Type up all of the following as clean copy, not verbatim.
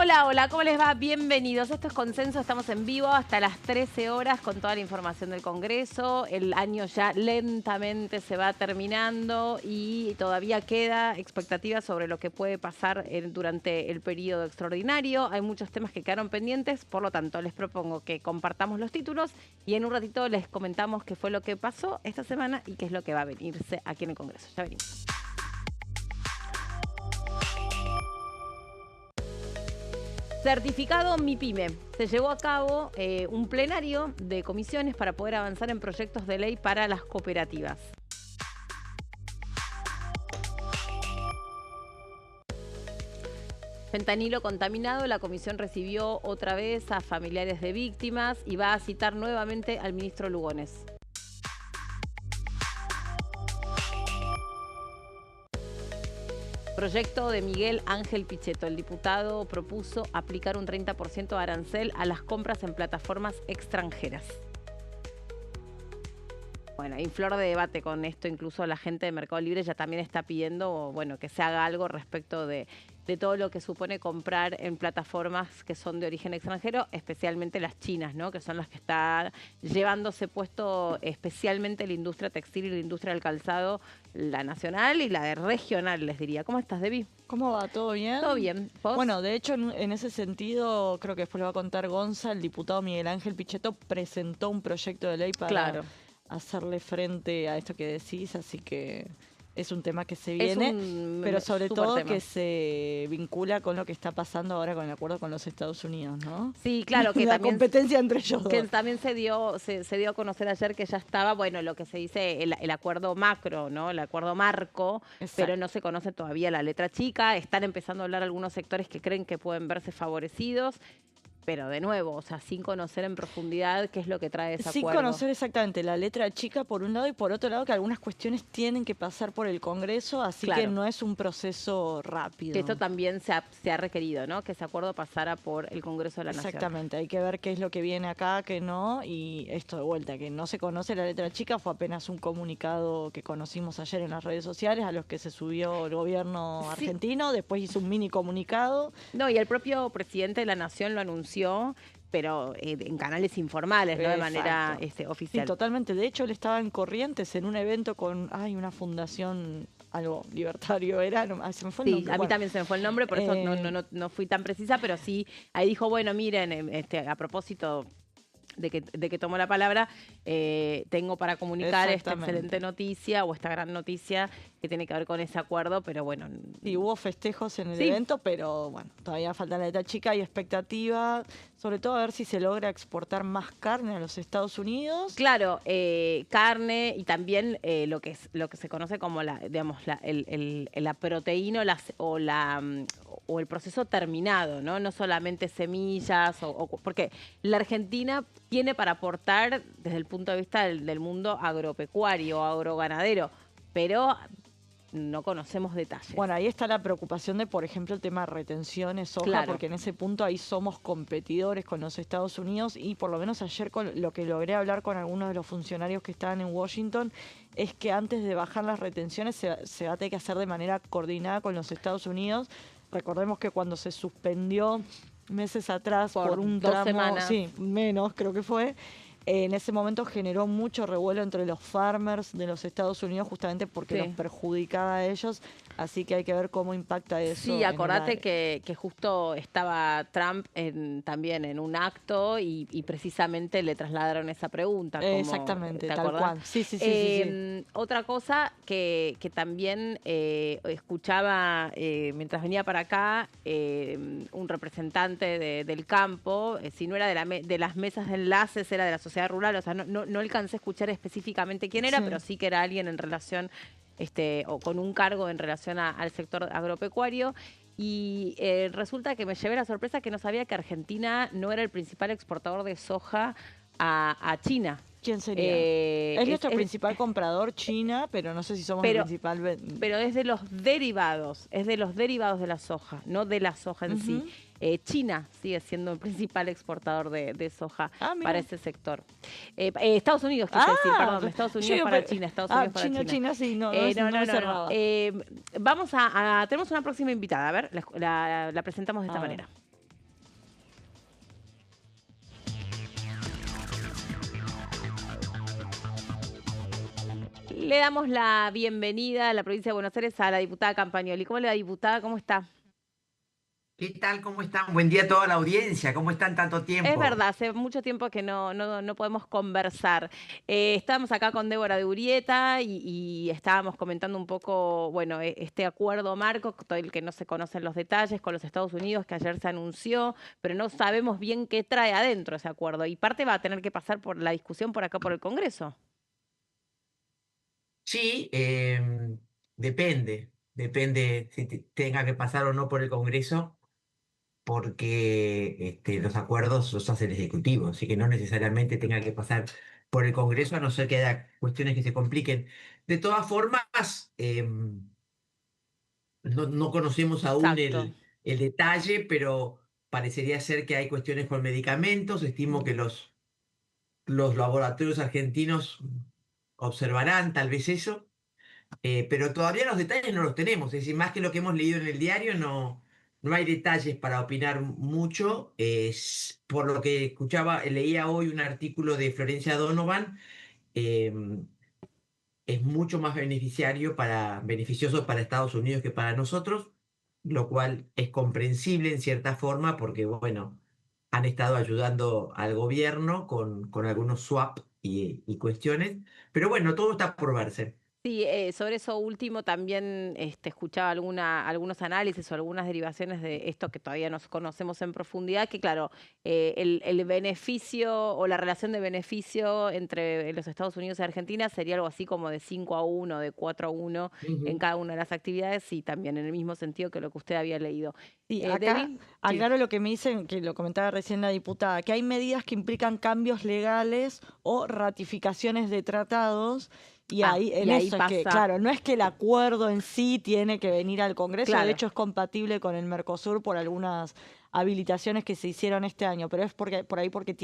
Hola, hola, ¿cómo les va? Bienvenidos. Esto es Consenso, estamos en vivo hasta las 13 horas con toda la información del Congreso. El año ya lentamente se va terminando y todavía queda expectativa sobre lo que puede pasar durante el periodo extraordinario. Hay muchos temas que quedaron pendientes, por lo tanto les propongo que compartamos los títulos y en un ratito les comentamos qué fue lo que pasó esta semana y qué es lo que va a venirse aquí en el Congreso. Ya venimos. Certificado MIPYME. Se llevó a cabo un plenario de comisiones para poder avanzar en proyectos de ley para las cooperativas. Fentanilo contaminado, la comisión recibió otra vez a familiares de víctimas y va a citar nuevamente al ministro Lugones. Proyecto de Miguel Ángel Pichetto. El diputado propuso aplicar un 30% de arancel a las compras en plataformas extranjeras. Bueno, hay flor de debate con esto, incluso la gente de Mercado Libre ya también está pidiendo, bueno, que se haga algo respecto de todo lo que supone comprar en plataformas que son de origen extranjero, especialmente las chinas, ¿no? Que son las que están llevándose puesto especialmente la industria textil y la industria del calzado, la nacional y la de regional, les diría. ¿Cómo estás, Debbie? ¿Cómo va? ¿Todo bien? Todo bien. ¿Vos? Bueno, de hecho, en ese sentido, creo que después lo va a contar Gonza, el diputado Miguel Ángel Pichetto presentó un proyecto de ley para hacerle frente a esto que decís, así que es un tema que se viene, pero sobre todo tema que se vincula con lo que está pasando ahora con el acuerdo con los Estados Unidos, ¿no? Sí, claro, que la también competencia entre ellos dos. Que también se dio a conocer ayer que ya estaba, bueno, lo que se dice el acuerdo macro, ¿no? El acuerdo marco, pero no se conoce todavía la letra chica. Están empezando a hablar algunos sectores que creen que pueden verse favorecidos. Pero de nuevo, o sea, sin conocer en profundidad qué es lo que trae ese acuerdo. Sin conocer exactamente la letra chica por un lado y por otro lado que algunas cuestiones tienen que pasar por el Congreso, así que no es un proceso rápido. Que esto también se ha requerido, ¿no? Que ese acuerdo pasara por el Congreso de la Nación. Exactamente, hay que ver qué es lo que viene acá, qué no, y esto de vuelta, que no se conoce la letra chica, fue apenas un comunicado que conocimos ayer en las redes sociales, a los que se subió el gobierno argentino, después hizo un mini comunicado. No, y el propio presidente de la Nación lo anunció, pero en canales informales, no de manera oficial. Sí, totalmente. De hecho, él estaba en Corrientes en un evento con una fundación, algo libertario era, se me fue el nombre. A mí también se me fue el nombre, por eso no fui tan precisa, pero sí, ahí dijo, bueno, miren, a propósito de que tomó la palabra, tengo para comunicar esta excelente noticia o esta gran noticia que tiene que ver con ese acuerdo, pero bueno. Sí, hubo festejos en el evento, pero bueno, todavía falta la letra chica y expectativa, sobre todo a ver si se logra exportar más carne a los Estados Unidos. Claro, carne y también lo que se conoce como la proteína o el proceso terminado, ¿no? No solamente semillas, porque la Argentina tiene para aportar desde el punto de vista del mundo agropecuario, agroganadero, pero no conocemos detalles. Bueno, ahí está la preocupación de, por ejemplo, el tema de retenciones, soja, porque en ese punto ahí somos competidores con los Estados Unidos y por lo menos ayer con lo que logré hablar con algunos de los funcionarios que estaban en Washington es que antes de bajar las retenciones se va a tener que hacer de manera coordinada con los Estados Unidos. Recordemos que cuando se suspendió meses atrás por un 2 semanas. Sí, menos creo que fue. En ese momento generó mucho revuelo entre los farmers de los Estados Unidos justamente porque los perjudicaba a ellos, así que hay que ver cómo impacta eso. Sí, acordate que justo estaba Trump también en un acto y precisamente le trasladaron esa pregunta. Exactamente, tal cual. Sí. Otra cosa que también escuchaba mientras venía para acá un representante del campo, si no era de las mesas de enlaces, era de la sociedad rural, o sea, no alcancé a escuchar específicamente quién era, pero sí que era alguien en relación, o con un cargo en relación al sector agropecuario. Y resulta que me llevé la sorpresa que no sabía que Argentina no era el principal exportador de soja a China. ¿Quién sería? Es nuestro principal comprador, China, pero no sé si somos el principal... Pero es de los derivados, de la soja, no de la soja en sí. China sigue siendo el principal exportador de soja para ese sector. Estados Unidos, quise decir, perdón, Estados Unidos para China, Estados Unidos para China. China, sí, no. Tenemos una próxima invitada, a ver, la presentamos de esta manera. Le damos la bienvenida a la provincia de Buenos Aires a la diputada Campagnoli. ¿Cómo le va, diputada? ¿Cómo está? ¿Qué tal? ¿Cómo están? Buen día a toda la audiencia. ¿Cómo están tanto Es tiempo? verdad, hace mucho tiempo que no podemos conversar. Estábamos acá con Débora de Urieta y estábamos comentando un poco, bueno, este acuerdo marco, todo el que no se conocen los detalles con los Estados Unidos, que ayer se anunció, pero no sabemos bien qué trae adentro ese acuerdo. Y parte va a tener que pasar por la discusión por acá por el Congreso. Sí, depende si tenga que pasar o no por el Congreso, porque los acuerdos los hace el Ejecutivo, así que no necesariamente tenga que pasar por el Congreso, a no ser que haya cuestiones que se compliquen. De todas formas, no conocemos aún Exacto. el detalle, pero parecería ser que hay cuestiones con medicamentos. Estimo Mm. que los laboratorios argentinos observarán tal vez eso, pero todavía los detalles no los tenemos, es decir, más que lo que hemos leído en el diario, no hay detalles para opinar mucho. Por lo que escuchaba, leía hoy un artículo de Florencia Donovan, eh, es mucho más beneficioso para Estados Unidos que para nosotros, lo cual es comprensible en cierta forma porque, bueno, han estado ayudando al gobierno con algunos swap y cuestiones, pero bueno, todo está por verse. Sí, sobre eso último también escuchaba algunos análisis o algunas derivaciones de esto que todavía nos conocemos en profundidad, que claro, el beneficio o la relación de beneficio entre los Estados Unidos y Argentina sería algo así como de 5-1, de 4-1 en Ujú. cada una de las actividades y también en el mismo sentido que lo que usted había leído. Sí, acá Debbie, sí. aclaro lo que me dicen, que lo comentaba recién la diputada, que hay medidas que implican cambios legales o ratificaciones de tratados, y Ah, ahí y en ahí eso es que, pasa, claro, no es que el acuerdo en sí tiene que venir al Congreso, de claro. hecho es compatible con el Mercosur por algunas habilitaciones que se hicieron este año, pero es porque por ahí porque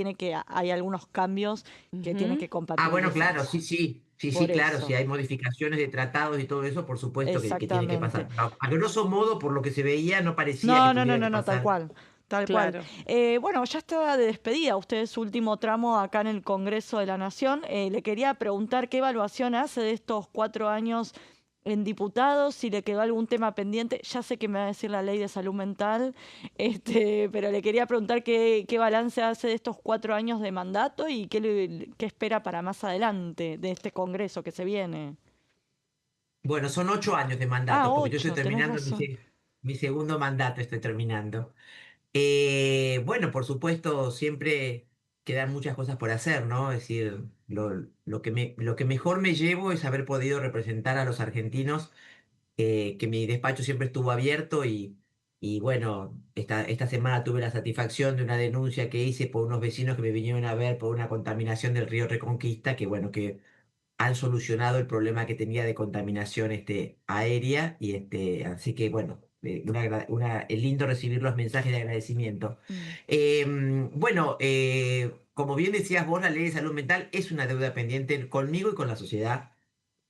hay algunos cambios que tiene Ujú. que Ah, bueno, compatibilizar. claro, sí, Por claro, si eso, hay modificaciones de tratados y todo eso, por supuesto que tiene que exactamente. pasar. A grosso modo, por lo que se veía, no parecía que No, no, no, tuviera no, que no, tal pasar. cual, tal cual. Claro. Bueno, ya está de despedida usted de su último tramo acá en el Congreso de la Nación. Le quería preguntar qué evaluación hace de estos 4 años en diputados, si le quedó algún tema pendiente. Ya sé que me va a decir la ley de salud mental, pero le quería preguntar qué balance hace de estos 4 años de mandato y qué espera para más adelante de este Congreso que se viene. Bueno, son 8 años de Ah, mandato, porque yo estoy 8, tenés terminando razón. mi segundo mandato, estoy terminando. Bueno, por supuesto, siempre quedan muchas cosas por hacer, ¿no? Es decir, lo que mejor me llevo es haber podido representar a los argentinos, que mi despacho siempre estuvo abierto y bueno, esta semana tuve la satisfacción de una denuncia que hice por unos vecinos que me vinieron a ver por una contaminación del río Reconquista, que bueno, que han solucionado el problema que tenía de contaminación aérea y así que bueno, es lindo recibir los mensajes de agradecimiento. Mm, Bueno, como bien decías vos, la ley de salud mental es una deuda pendiente conmigo y con la sociedad,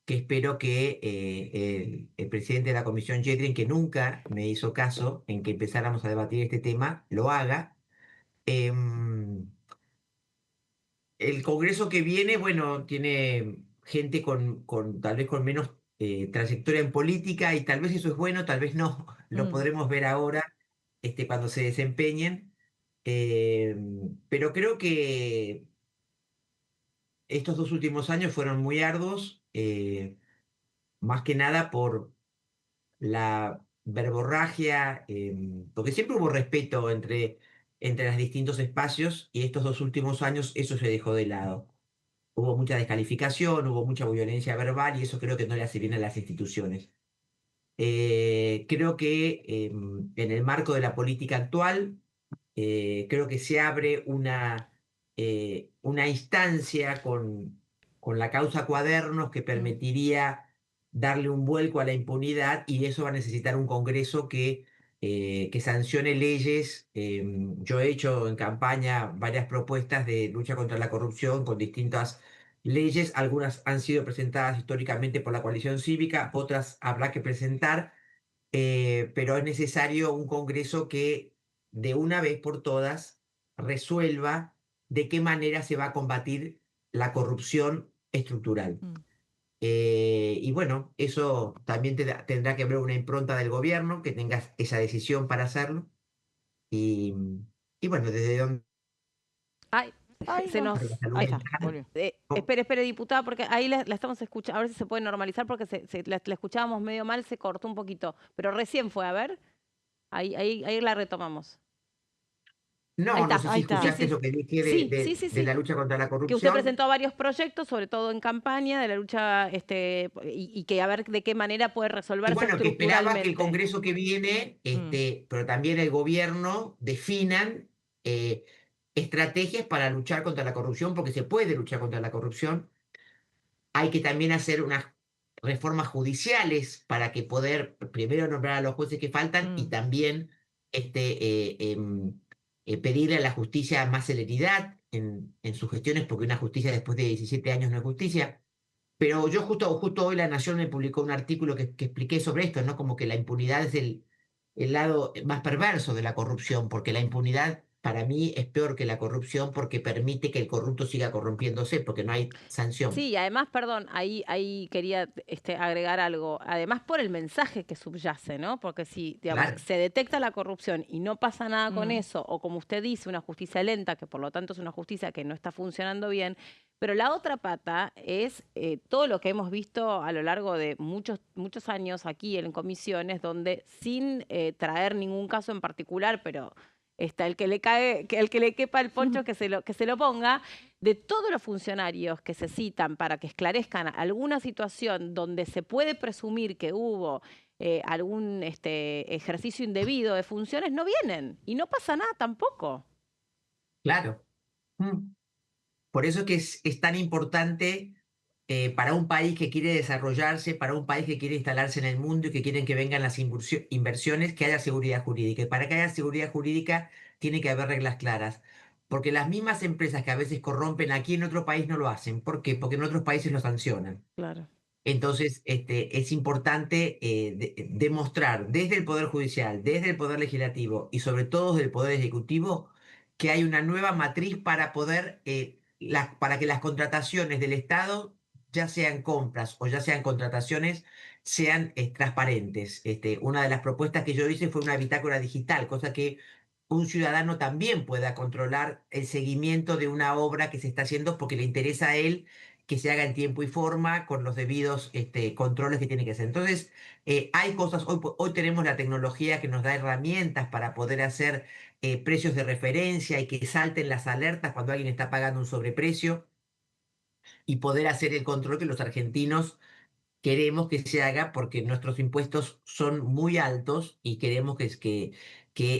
que espero que el presidente de la Comisión Yetrin, que nunca me hizo caso en que empezáramos a debatir este tema, lo haga. Em, el Congreso que viene, bueno, tiene gente tal vez con menos trayectoria en política y tal vez eso es bueno, tal vez no. Lo mm, podremos ver ahora, cuando se desempeñen. Eh, pero creo que estos 2 últimos años fueron muy arduos, más que nada por la verborragia, porque siempre hubo respeto entre los distintos espacios y estos 2 últimos años eso se dejó de lado. Hubo mucha descalificación, hubo mucha violencia verbal y eso creo que no le hace bien a las instituciones. Creo que en el marco de la política actual, creo que se abre una instancia con la causa Cuadernos que mm, permitiría darle un vuelco a la impunidad y eso va a necesitar un Congreso que sancione leyes. Yo he hecho en campaña varias propuestas de lucha contra la corrupción con distintas leyes, algunas han sido presentadas históricamente por la coalición cívica, otras habrá que presentar, pero es necesario un Congreso que de una vez por todas resuelva de qué manera se va a combatir la corrupción estructural. mm. Y bueno, eso también tendrá que haber una impronta del gobierno que tenga esa decisión para hacerlo. Y, y bueno, desde donde Ay, Ahí se va. la nos... salud Ahí está, mental. volvió. espere, diputada, porque ahí la estamos escuchando. A ver si se puede normalizar porque la escuchábamos medio mal, se cortó un poquito. Pero recién fue, a ver. Ahí la retomamos. Ahí No, no está. sé Ahí si está. Sí, escuchaste sí. eso que dije Sí, sí, sí, de sí. la lucha contra la Que usted corrupción. presentó varios proyectos, sobre todo en campaña, de la lucha, y que a ver de qué manera puede Y resolverse bueno, que esperaba que el estructuralmente. Congreso que viene, Mm, pero también el gobierno, definan eh, estrategias para luchar contra la corrupción, porque se puede luchar contra la corrupción. Hay que también hacer unas reformas judiciales para que poder primero nombrar a los jueces que faltan y mm. también pedirle a la justicia más celeridad en sus gestiones, porque una justicia después de 17 años no es justicia. Pero yo justo hoy La Nación me publicó un artículo que expliqué sobre esto, ¿no? Como que la impunidad es el lado más perverso de la corrupción, porque la impunidad para mí es peor que la corrupción porque permite que el corrupto siga corrompiéndose, porque no hay sanción. Sí, y además, perdón, ahí quería agregar algo. Además, por el mensaje que subyace, ¿no? Porque si, digamos, Claro, se detecta la corrupción y no pasa nada con Mm, eso, o como usted dice, una justicia lenta, que por lo tanto es una justicia que no está funcionando bien, pero la otra pata es todo lo que hemos visto a lo largo de muchos años aquí en comisiones, donde sin traer ningún caso en particular, pero el que le cae, el que le quepa el poncho que se lo ponga, de todos los funcionarios que se citan para que esclarezcan alguna situación donde se puede presumir que hubo algún ejercicio indebido de funciones, no vienen y no pasa nada tampoco. claro. Mm. Por eso es que es tan importante para un país que quiere desarrollarse, para un país que quiere instalarse en el mundo y que quieren que vengan las inversiones, que haya seguridad jurídica. Y para que haya seguridad jurídica tiene que haber reglas claras. Porque las mismas empresas que a veces corrompen aquí en otro país no lo hacen. ¿Por qué? Porque en otros países lo sancionan. Claro. Entonces, es importante demostrar desde el Poder Judicial, desde el Poder Legislativo y sobre todo desde el Poder Ejecutivo que hay una nueva matriz para poder, para que las contrataciones del Estado, ya sean compras o ya sean contrataciones, sean transparentes. Una de las propuestas que yo hice fue una bitácora digital, cosa que un ciudadano también pueda controlar el seguimiento de una obra que se está haciendo porque le interesa a él que se haga en tiempo y forma, con los debidos controles que tiene que hacer. Entonces, hay cosas, hoy tenemos la tecnología que nos da herramientas para poder hacer precios de referencia y que salten las alertas cuando alguien está pagando un sobreprecio y poder hacer el control que los argentinos queremos que se haga porque nuestros impuestos son muy altos y queremos que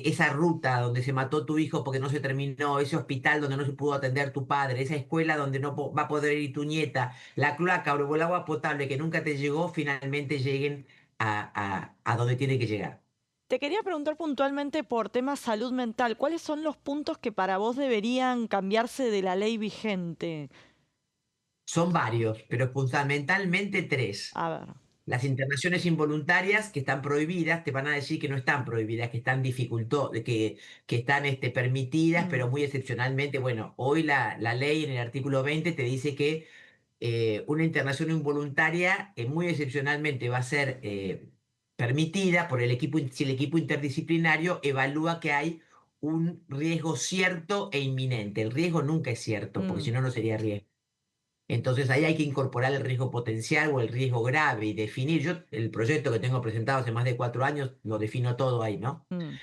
esa ruta donde se mató tu hijo porque no se terminó, ese hospital donde no se pudo atender tu padre, esa escuela donde no va a poder ir tu nieta, la cloaca o el agua potable que nunca te llegó, finalmente lleguen a donde tiene que llegar. Te quería preguntar puntualmente por temas salud mental. ¿Cuáles son los puntos que para vos deberían cambiarse de la ley vigente? Son varios, pero fundamentalmente tres. A ver. Las internaciones involuntarias que están prohibidas, te van a decir que no están prohibidas, que están que están permitidas, Mm, pero muy excepcionalmente. Bueno, hoy la ley en el artículo 20 te dice que una internación involuntaria muy excepcionalmente va a ser permitida por el equipo, si el equipo interdisciplinario evalúa que hay un riesgo cierto e inminente. El riesgo nunca es cierto, porque si mm, no, no sería riesgo. Entonces ahí hay que incorporar el riesgo potencial o el riesgo grave y definir. Yo el proyecto que tengo presentado hace más de 4 años lo defino todo ahí, ¿no? mm,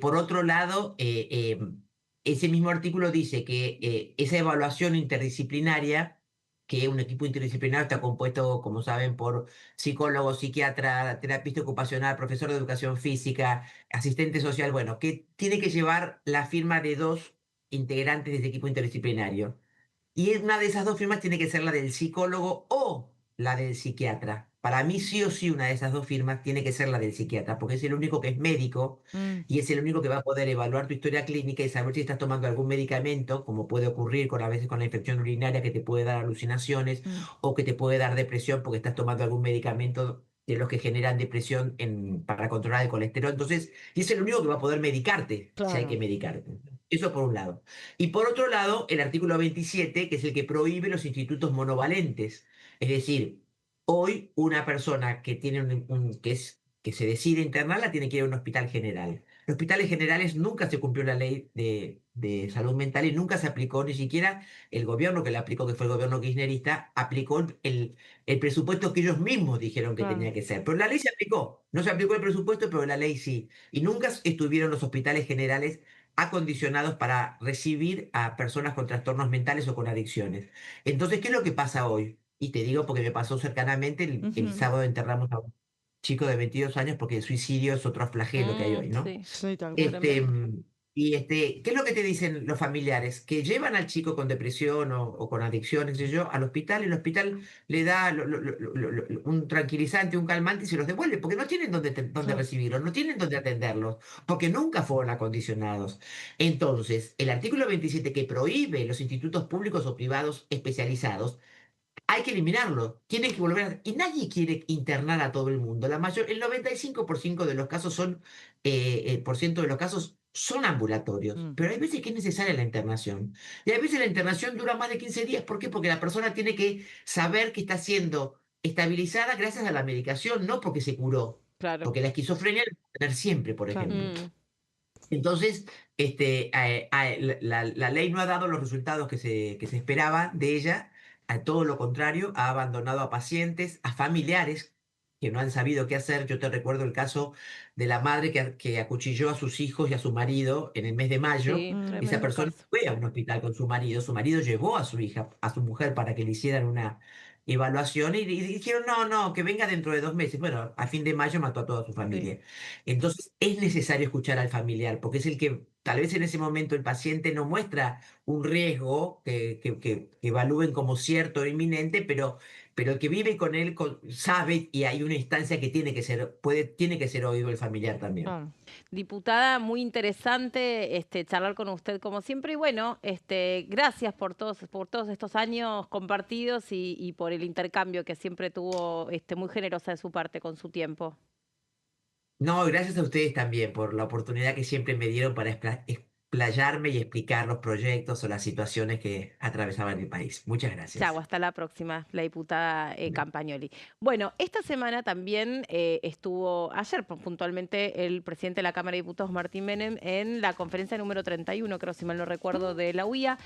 Por otro lado, ese mismo artículo dice que esa evaluación interdisciplinaria, que un equipo interdisciplinario está compuesto, como saben, por psicólogo, psiquiatra, terapista ocupacional, profesor de educación física, asistente social, bueno, que tiene que llevar la firma de dos integrantes de ese equipo interdisciplinario. Y una de esas dos firmas tiene que ser la del psicólogo o la del psiquiatra. Para mí sí o sí una de esas dos firmas tiene que ser la del psiquiatra, porque es el único que es médico mm, y es el único que va a poder evaluar tu historia clínica y saber si estás tomando algún medicamento, como puede ocurrir a veces con la infección urinaria que te puede dar alucinaciones mm. o que te puede dar depresión porque estás tomando algún medicamento de los que generan depresión para controlar el colesterol. Entonces, y es el único que va a poder medicarte si hay que Claro. medicarte. Eso por un lado. Y por otro lado, el artículo 27, que es el que prohíbe los institutos monovalentes. Es decir, Hoy una persona que tiene que se decide internarla tiene que ir a un hospital general. Los hospitales generales nunca se cumplió la ley de salud mental y nunca se aplicó, ni siquiera el gobierno que la aplicó, que fue el gobierno kirchnerista, aplicó el presupuesto que ellos mismos dijeron que Claro. tenía que ser. Pero la ley se aplicó. No se aplicó el presupuesto, pero la ley sí. Y nunca estuvieron los hospitales generales acondicionados para recibir a personas con trastornos mentales o con adicciones. Entonces, ¿qué es lo que pasa hoy? Y te digo porque me pasó cercanamente, el Ujú. sábado enterramos a un chico de 22 años porque el suicidio es otro flagelo que hay hoy, ¿no? Sí, Sí, tal cual. Este, tremendo. ¿Qué es lo que te dicen los familiares? Que llevan al chico con depresión o con adicción, qué sé yo, al hospital y el hospital le da un tranquilizante, un calmante y se los devuelve, porque no tienen dónde Claro. recibirlos, no tienen dónde atenderlos, porque nunca fueron acondicionados. Entonces, el artículo 27 que prohíbe los institutos públicos o privados especializados hay que eliminarlo. Tienen que volver y nadie quiere internar a todo el mundo. El 95% de los casos de los casos son ambulatorios, Mm, pero hay veces que es necesaria la internación. Y hay veces la internación dura más de 15 días. ¿Por qué? Porque la persona tiene que saber que está siendo estabilizada gracias a la medicación, no porque se curó. Claro. Porque la esquizofrenia la va a tener siempre, por claro. ejemplo. Mm, Entonces, la ley no ha dado los resultados que se esperaban de ella, a todo lo contrario, ha abandonado a pacientes, a familiares que no han sabido qué hacer. Yo te recuerdo el caso de la madre que acuchilló a sus hijos y a su marido en el mes de mayo. sí, Mm, Esa tremendo persona caso. fue a un hospital con su marido llevó a su hija, a su mujer para que le hicieran una evaluación y dijeron, no, no, que venga dentro de 2 meses. Bueno, a fin de mayo mató a toda su Sí. familia. Entonces es necesario escuchar al familiar, porque es el que tal vez en ese momento el paciente no muestra un riesgo que evalúen como cierto o inminente, pero el que vive con él sabe y hay una instancia que tiene que ser oído el familiar también. claro. Diputada, muy interesante charlar con usted como siempre. Y bueno, gracias por todos estos años compartidos y por el intercambio que siempre tuvo muy generosa de su parte con su tiempo. No, gracias a ustedes también por la oportunidad que siempre me dieron para explayarme y explicar los proyectos o las situaciones que atravesaban el país. Muchas Chau, gracias. hasta la próxima, la diputada Campagnoli. Bueno, esta semana también estuvo, ayer puntualmente, el presidente de la Cámara de Diputados, Martín Menem, en la conferencia número 31, creo si mal no recuerdo, de la UIA.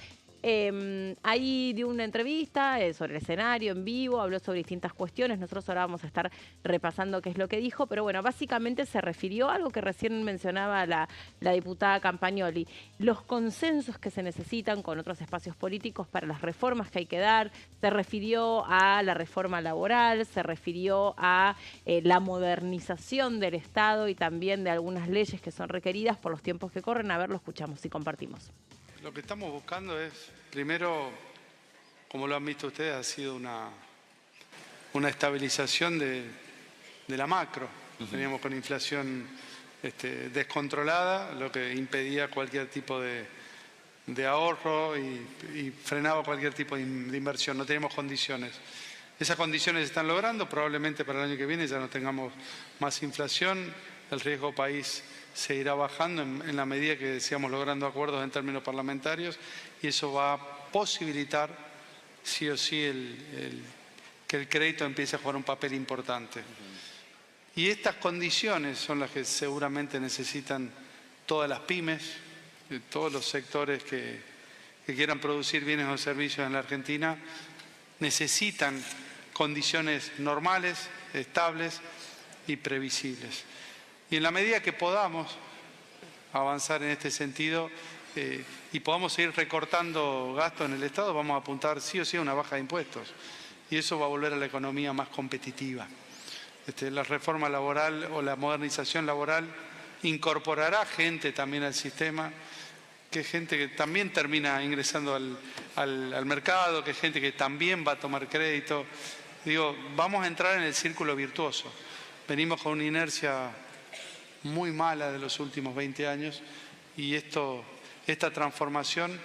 Ahí dio una entrevista sobre el escenario en vivo, habló sobre distintas cuestiones. Nosotros ahora vamos a estar repasando qué es lo que dijo, pero bueno, básicamente se refirió a algo que recién mencionaba la diputada Campagnoli, los consensos que se necesitan con otros espacios políticos para las reformas que hay que dar. Se refirió a la reforma laboral, se refirió a la modernización del Estado y también de algunas leyes que son requeridas por los tiempos que corren. A ver, lo escuchamos y compartimos. Lo que estamos buscando es, primero, como lo han visto ustedes, ha sido una estabilización de la macro. Veníamos con inflación descontrolada, lo que impedía cualquier tipo de ahorro y frenaba cualquier tipo de inversión. No teníamos condiciones. Esas condiciones se están logrando, probablemente para el año que viene ya no tengamos más inflación, el riesgo país se irá bajando en la medida que sigamos logrando acuerdos en términos parlamentarios y eso va a posibilitar sí o sí que el crédito empiece a jugar un papel importante. Y estas condiciones son las que seguramente necesitan todas las pymes, todos los sectores que quieran producir bienes o servicios en la Argentina, necesitan condiciones normales, estables y previsibles. Y en la medida que podamos avanzar en este sentido y podamos seguir recortando gastos en el Estado, vamos a apuntar sí o sí a una baja de impuestos. Y eso va a volver a la economía más competitiva. La reforma laboral o la modernización laboral incorporará gente también al sistema, que es gente que también termina ingresando al mercado, que es gente que también va a tomar crédito. Digo, vamos a entrar en el círculo virtuoso. Venimos con una inercia muy mala de los últimos 20 años y esta transformación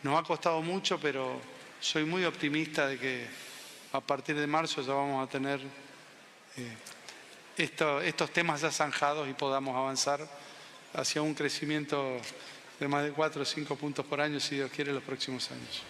nos ha costado mucho, pero soy muy optimista de que a partir de marzo ya vamos a tener estos temas ya zanjados y podamos avanzar hacia un crecimiento de más de 4 o 5 puntos por año, si Dios quiere, en los próximos años.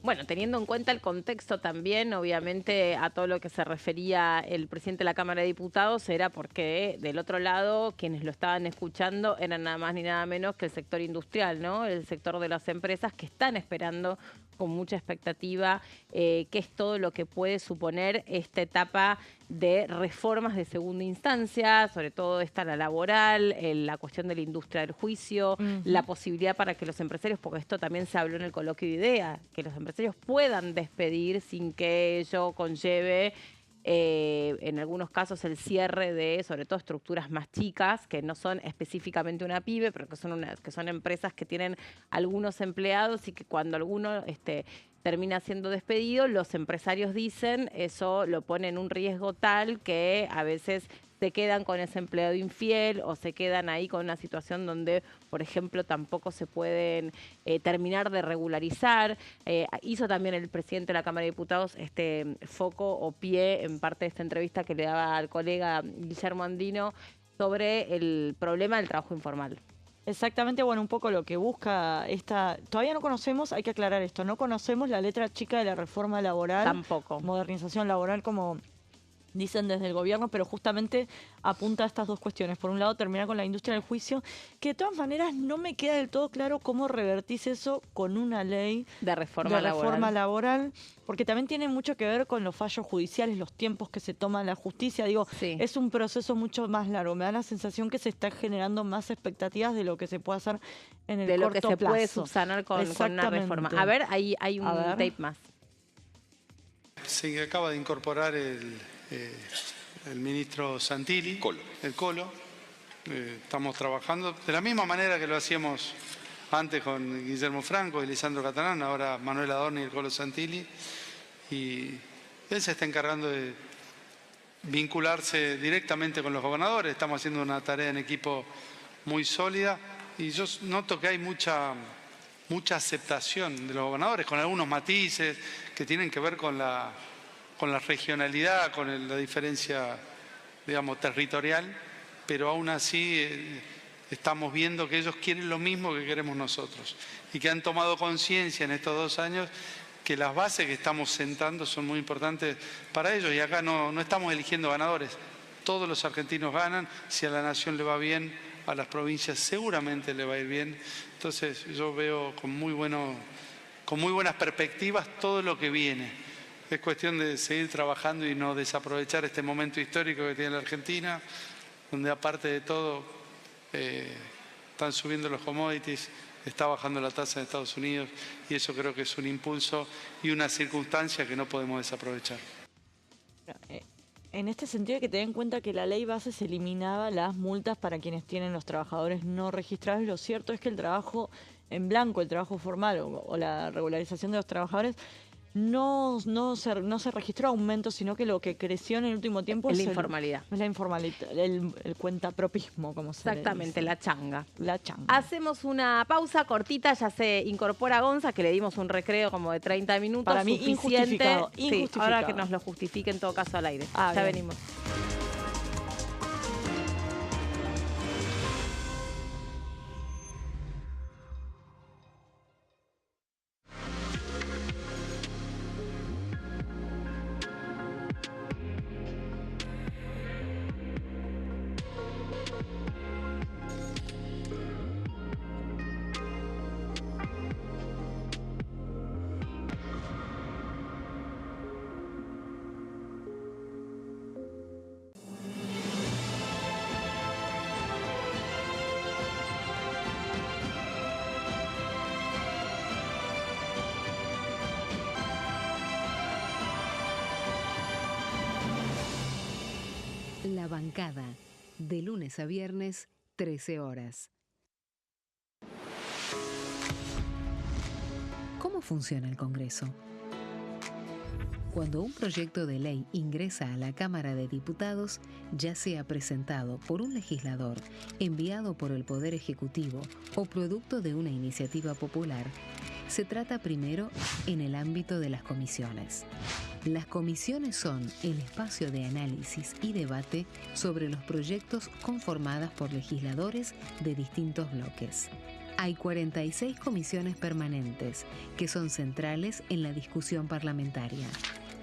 Bueno, teniendo en cuenta el contexto también, obviamente, a todo lo que se refería el presidente de la Cámara de Diputados, era porque del otro lado, quienes lo estaban escuchando eran nada más ni nada menos que el sector industrial, ¿no? El sector de las empresas que están esperando con mucha expectativa qué es todo lo que puede suponer esta etapa de reformas de segunda instancia, sobre todo esta la laboral, la cuestión de la industria del juicio, la posibilidad para que los empresarios, porque esto también se habló en el coloquio de idea, que los empresarios puedan despedir sin que ello conlleve en algunos casos el cierre de, sobre todo, estructuras más chicas, que no son específicamente una pyme, pero que son empresas que tienen algunos empleados y que cuando alguno termina siendo despedido, los empresarios dicen, eso lo pone en un riesgo tal que a veces se quedan con ese empleado infiel o se quedan ahí con una situación donde, por ejemplo, tampoco se pueden terminar de regularizar. Hizo también el presidente de la Cámara de Diputados foco o pie en parte de esta entrevista que le daba al colega Guillermo Andino sobre el problema del trabajo informal. Exactamente, bueno, un poco lo que busca esta... Todavía no conocemos, hay que aclarar esto, no conocemos la letra chica de la reforma laboral. Tampoco. Modernización laboral, como dicen desde el gobierno, pero justamente apunta a estas dos cuestiones. Por un lado, terminar con la industria del juicio, que de todas maneras no me queda del todo claro cómo revertís eso con una ley de reforma laboral, porque también tiene mucho que ver con los fallos judiciales, los tiempos que se toma la justicia. Digo, sí, es un proceso mucho más largo. Me da la sensación que se está generando más expectativas de lo que se puede hacer en el corto plazo. De lo que se puede subsanar con una reforma. A ver, ahí hay un tape más. Se acaba de incorporar el ministro Santilli, el Colo. Estamos trabajando de la misma manera que lo hacíamos antes con Guillermo Franco y Lisandro Catalán, ahora Manuel Adorni y el Colo Santilli. Y él se está encargando de vincularse directamente con los gobernadores. Estamos haciendo una tarea en equipo muy sólida y yo noto que hay mucha aceptación de los gobernadores, con algunos matices que tienen que ver con la regionalidad, con la diferencia, digamos, territorial, pero aún así estamos viendo que ellos quieren lo mismo que queremos nosotros y que han tomado conciencia en estos 2 años que las bases que estamos sentando son muy importantes para ellos y acá no estamos eligiendo ganadores, todos los argentinos ganan, si a la nación le va bien, a las provincias seguramente le va a ir bien, entonces yo veo con muy buenas perspectivas todo lo que viene. Es cuestión de seguir trabajando y no desaprovechar este momento histórico que tiene la Argentina, donde aparte de todo están subiendo los commodities, está bajando la tasa en Estados Unidos y eso creo que es un impulso y una circunstancia que no podemos desaprovechar. En este sentido hay que tener en cuenta que la ley base se eliminaba las multas para quienes tienen los trabajadores no registrados. Lo cierto es que el trabajo en blanco, el trabajo formal o la regularización de los trabajadores no se registró aumento, sino que lo que creció en el último tiempo es la informalidad. Es la informalidad, el cuentapropismo, como se Exactamente, le dice. la changa. La changa. Hacemos una pausa cortita, ya se incorpora Gonza, que le dimos un recreo como de 30 minutos. Para mí, injustificado. Sí, ahora que nos lo justifique en todo caso al aire. Ya bien. venimos. La bancada, de lunes a viernes, 13 horas. ¿Cómo funciona el Congreso? Cuando un proyecto de ley ingresa a la Cámara de Diputados, ya sea presentado por un legislador, enviado por el Poder Ejecutivo o producto de una iniciativa popular, se trata primero en el ámbito de las comisiones. Las comisiones son el espacio de análisis y debate sobre los proyectos conformadas por legisladores de distintos bloques. Hay 46 comisiones permanentes que son centrales en la discusión parlamentaria,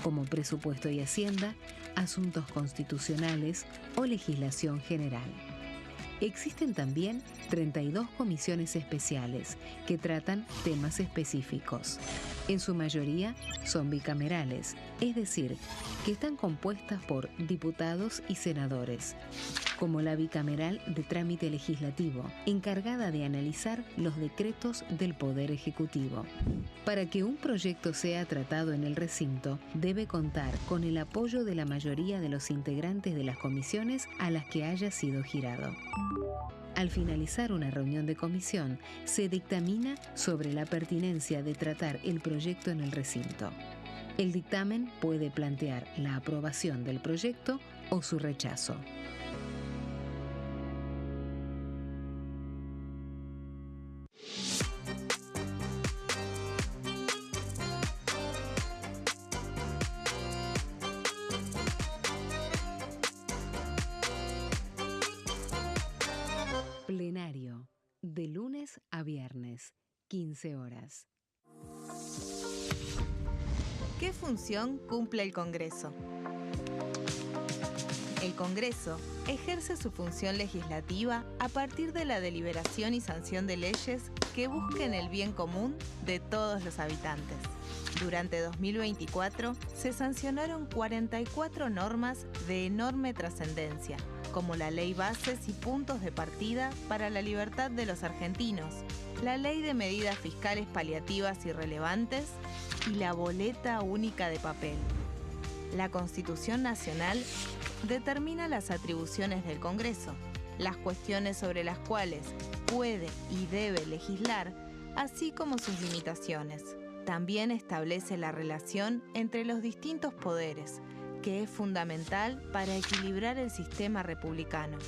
como presupuesto y hacienda, asuntos constitucionales o legislación general. Existen también 32 comisiones especiales que tratan temas específicos. En su mayoría son bicamerales, es decir, que están compuestas por diputados y senadores, como la bicameral de trámite legislativo, encargada de analizar los decretos del Poder Ejecutivo. Para que un proyecto sea tratado en el recinto, debe contar con el apoyo de la mayoría de los integrantes de las comisiones a las que haya sido girado. Al finalizar una reunión de comisión, se dictamina sobre la pertinencia de tratar el proyecto en el recinto. El dictamen puede plantear la aprobación del proyecto o su rechazo. Plenario, de lunes a viernes, 15 horas. ¿Qué función cumple el Congreso? El Congreso ejerce su función legislativa a partir de la deliberación y sanción de leyes que busquen el bien común de todos los habitantes. Durante 2024 se sancionaron 44 normas de enorme trascendencia, como la Ley Bases y Puntos de Partida para la Libertad de los Argentinos, la Ley de Medidas Fiscales Paliativas y Relevantes y la Boleta Única de Papel. La Constitución Nacional determina las atribuciones del Congreso, las cuestiones sobre las cuales puede y debe legislar, así como sus limitaciones. También establece la relación entre los distintos poderes, que es fundamental para equilibrar el sistema republicano.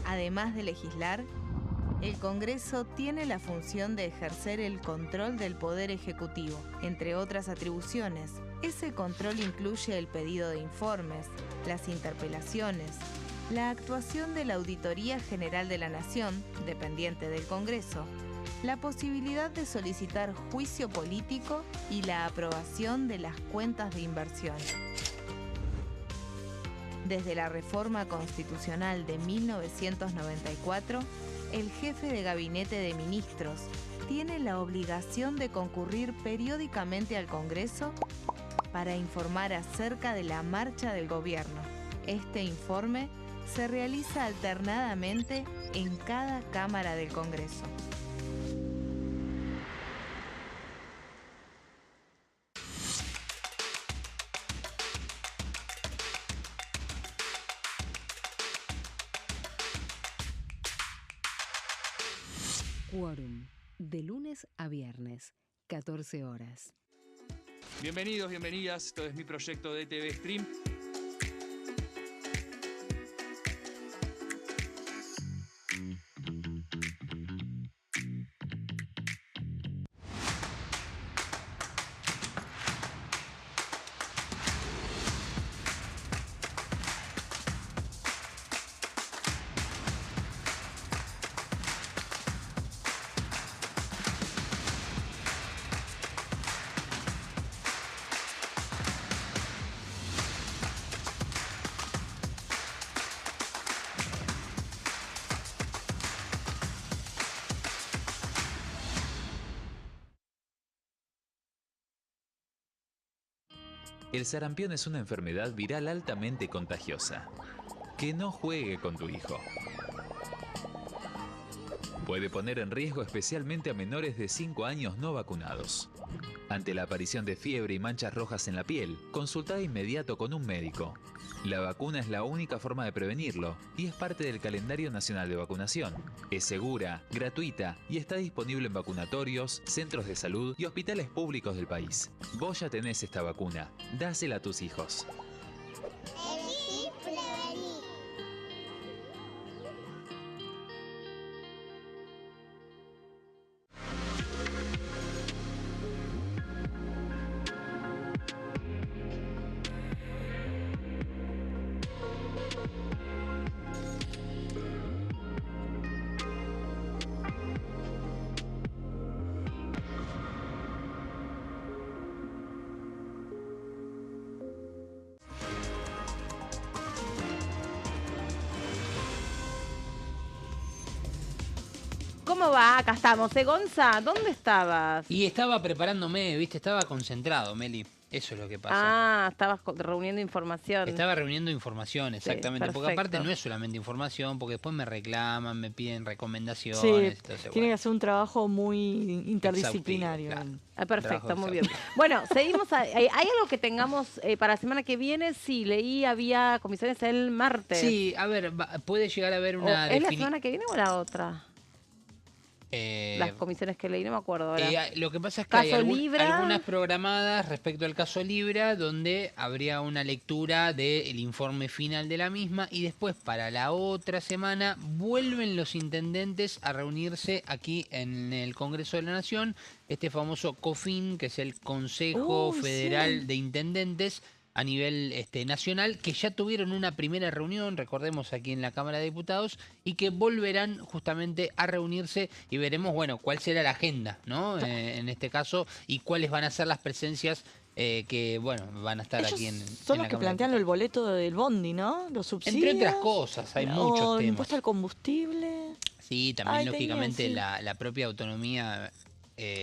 Además de legislar, el Congreso tiene la función de ejercer el control del Poder Ejecutivo. Entre otras atribuciones, ese control incluye el pedido de informes, las interpelaciones, la actuación de la Auditoría General de la Nación, dependiente del Congreso, la posibilidad de solicitar juicio político y la aprobación de las cuentas de inversión. Desde la reforma constitucional de 1994, el jefe de gabinete de ministros tiene la obligación de concurrir periódicamente al Congreso para informar acerca de la marcha del gobierno. Este informe se realiza alternadamente en cada Cámara del Congreso. Quórum, de lunes a viernes, 14 horas. Bienvenidos, bienvenidas. Esto es mi proyecto de TV Stream. El sarampión es una enfermedad viral altamente contagiosa. Que no juegue con tu hijo. Puede poner en riesgo especialmente a menores de 5 años no vacunados. Ante la aparición de fiebre y manchas rojas en la piel, consulta de inmediato con un médico. La vacuna es la única forma de prevenirlo y es parte del calendario nacional de vacunación. Es segura, gratuita y está disponible en vacunatorios, centros de salud y hospitales públicos del país. Vos ya tenés esta vacuna, dásela a tus hijos. ¿cómo va? Acá estamos. Gonza, ¿dónde estabas? Y estaba preparándome, ¿viste? Estaba concentrado, Meli. Eso es lo que pasa. Ah, estabas reuniendo información. Estaba reuniendo información, exactamente. Sí, porque aparte no es solamente información, porque después me reclaman, me piden recomendaciones. Sí, entonces, tiene que hacer un trabajo muy interdisciplinario. Claro. Perfecto, muy bien. Bueno, seguimos. ¿Hay algo que tengamos para la semana que viene? Sí, leí, había comisiones el martes. Sí, a ver, puede llegar a haber una... ¿Es la semana que viene o la otra? Las Eh, comisiones que leí, no me acuerdo ahora. Lo que pasa es que hay Caso Libra. algunas programadas respecto al caso Libra, donde habría una lectura del informe final de la misma, y después para la otra semana vuelven los intendentes a reunirse aquí en el Congreso de la Nación, este famoso COFIN, que es el Consejo Federal de Intendentes, a nivel nacional, que ya tuvieron una primera reunión, recordemos, aquí en la Cámara de Diputados, y que volverán justamente a reunirse y veremos, bueno, cuál será la agenda, ¿no? En este caso, y cuáles van a ser las presencias que, bueno, van a estar Ellos aquí en son los que plantean el boleto del bondi, ¿no? Los subsidios. Entre otras cosas, hay muchos temas. Impuesto al combustible. Sí, también lógicamente la propia autonomía...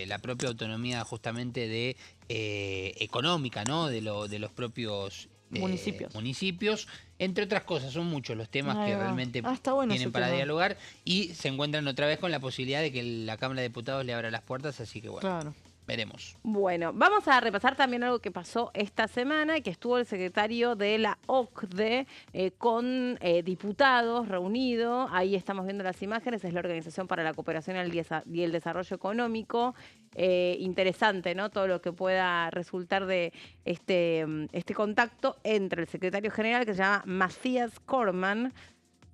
la propia autonomía justamente de económica, ¿no? De los propios municipios. Entre otras cosas, son muchos los temas que realmente tienen para dialogar, y se encuentran otra vez con la posibilidad de que la Cámara de Diputados le abra las puertas, así que bueno, veremos. Bueno, vamos a repasar también algo que pasó esta semana, que estuvo el secretario de la OCDE con diputados reunidos. Ahí estamos viendo las imágenes, es la Organización para la Cooperación y el Desarrollo Económico. Interesante, ¿no? Todo lo que pueda resultar de este contacto entre el secretario general, que se llama Mathias Cormann,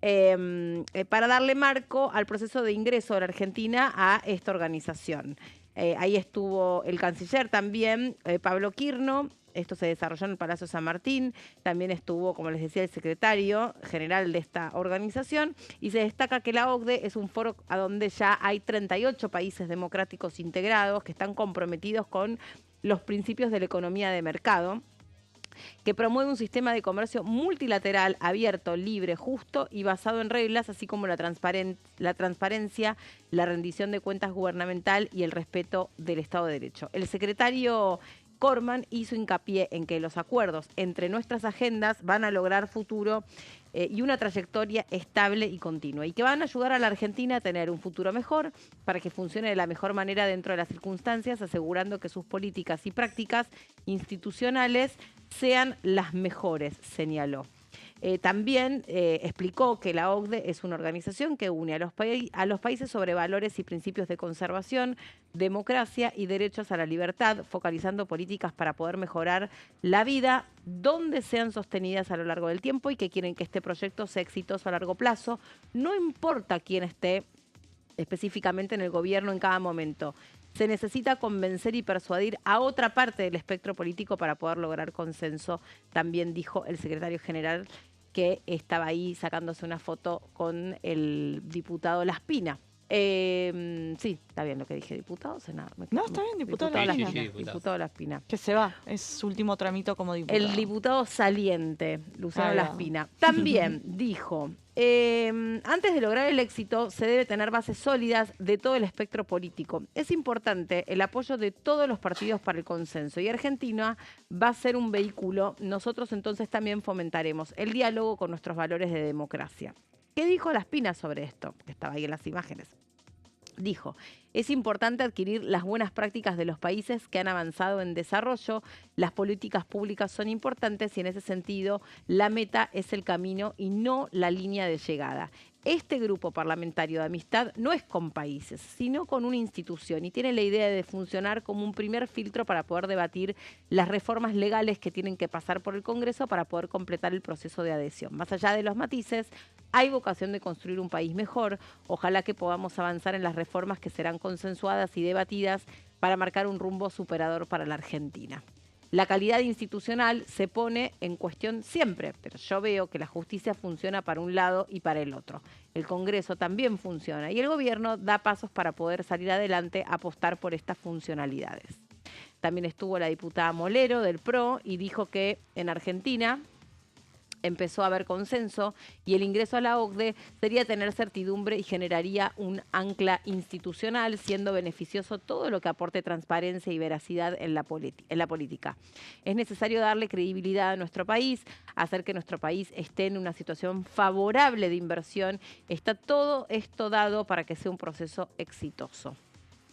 para darle marco al proceso de ingreso de la Argentina a esta organización. Ahí estuvo el canciller también, Pablo Quirno. Esto se desarrolló en el Palacio San Martín. También estuvo, como les decía, el secretario general de esta organización. Y se destaca que la OCDE es un foro a donde ya hay 38 países democráticos integrados que están comprometidos con los principios de la economía de mercado, que promueve un sistema de comercio multilateral, abierto, libre, justo y basado en reglas, así como la transparencia, la rendición de cuentas gubernamental y el respeto del Estado de Derecho. El secretario Cormann hizo hincapié en que los acuerdos entre nuestras agendas van a lograr futuro y una trayectoria estable y continua, y que van a ayudar a la Argentina a tener un futuro mejor para que funcione de la mejor manera dentro de las circunstancias, asegurando que sus políticas y prácticas institucionales sean las mejores, señaló. También explicó que la OCDE es una organización que une a los países sobre valores y principios de conservación, democracia y derechos a la libertad, focalizando políticas para poder mejorar la vida donde sean sostenidas a lo largo del tiempo, y que quieren que este proyecto sea exitoso a largo plazo. No importa quién esté específicamente en el gobierno en cada momento. Se necesita convencer y persuadir a otra parte del espectro político para poder lograr consenso, también dijo el secretario general, que estaba ahí sacándose una foto con el diputado Laspina. Sí, está bien lo que dije, diputado, senador. No, está bien, diputado Laspina. Laspina. Diputado Laspina. Que se va, es su último tramito como diputado. El diputado saliente, Luciano Laspina. También dijo, antes de lograr el éxito se debe tener bases sólidas de todo el espectro político. Es importante el apoyo de todos los partidos para el consenso, y Argentina va a ser un vehículo. Nosotros entonces también fomentaremos el diálogo con nuestros valores de democracia. ¿Qué dijo Laspina sobre esto? Que estaba ahí en las imágenes. Dijo, es importante adquirir las buenas prácticas de los países que han avanzado en desarrollo. Las políticas públicas son importantes y en ese sentido la meta es el camino y no la línea de llegada. Este grupo parlamentario de amistad no es con países, sino con una institución, y tiene la idea de funcionar como un primer filtro para poder debatir las reformas legales que tienen que pasar por el Congreso para poder completar el proceso de adhesión. Más allá de los matices, hay vocación de construir un país mejor. Ojalá que podamos avanzar en las reformas que serán consensuadas y debatidas para marcar un rumbo superador para la Argentina. La calidad institucional se pone en cuestión siempre, pero yo veo que la justicia funciona para un lado y para el otro. El Congreso también funciona y el gobierno da pasos para poder salir adelante, apostar por estas funcionalidades. También estuvo la diputada Molero del PRO y dijo que en Argentina empezó a haber consenso y el ingreso a la OCDE sería tener certidumbre y generaría un ancla institucional, siendo beneficioso todo lo que aporte transparencia y veracidad en la política. Es necesario darle credibilidad a nuestro país, hacer que nuestro país esté en una situación favorable de inversión. Está todo esto dado para que sea un proceso exitoso.